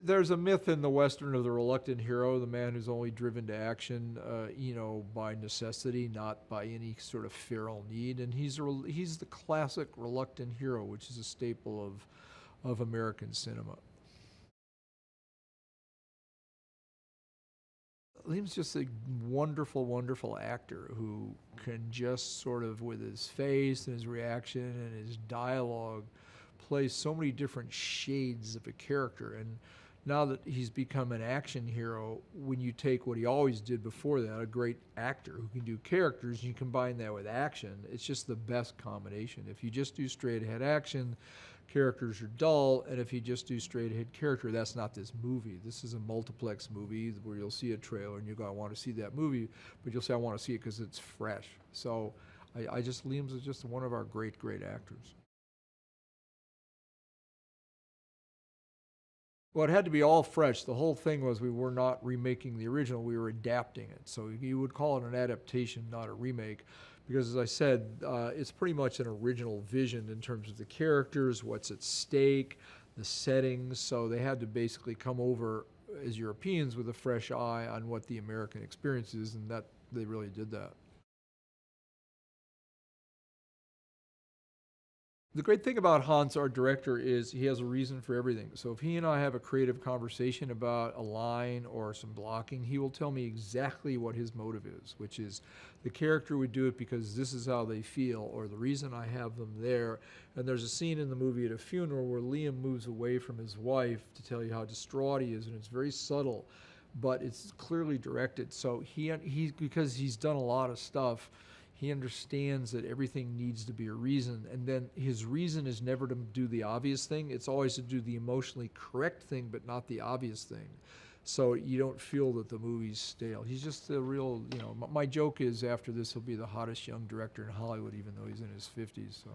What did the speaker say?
There's a myth in the Western of the reluctant hero, the man who's only driven to action, by necessity, not by any sort of feral need. And he's the classic reluctant hero, which is a staple of American cinema. Liam's just a wonderful, wonderful actor who can just sort of, with his face and his reaction and his dialogue, play so many different shades of a character. And now that he's become an action hero, when you take what he always did before that, a great actor who can do characters, and you combine that with action, it's just the best combination. If you just do straight ahead action, characters are dull, and if you just do straight ahead character, that's not this movie. This is a multiplex movie where you'll see a trailer and you're going to want to see that movie, but you'll say, I want to see it because it's fresh. So Liam's is just one of our great, great actors. Well, it had to be all fresh. The whole thing was we were not remaking the original, we were adapting it. So you would call it an adaptation, not a remake, because as I said, it's pretty much an original vision in terms of the characters, what's at stake, the settings. So they had to basically come over as Europeans with a fresh eye on what the American experience is, and that they really did that. The great thing about Hans, our director, is he has a reason for everything. So if he and I have a creative conversation about a line or some blocking, he will tell me exactly what his motive is, which is the character would do it because this is how they feel, or the reason I have them there. And there's a scene in the movie at a funeral where Liam moves away from his wife to tell you how distraught he is, and it's very subtle, but it's clearly directed. So he because he's done a lot of stuff, he understands that everything needs to be a reason, and then his reason is never to do the obvious thing. It's always to do the emotionally correct thing, but not the obvious thing. So you don't feel that the movie's stale. He's just a real, my joke is after this he'll be the hottest young director in Hollywood, even though he's in his 50s. So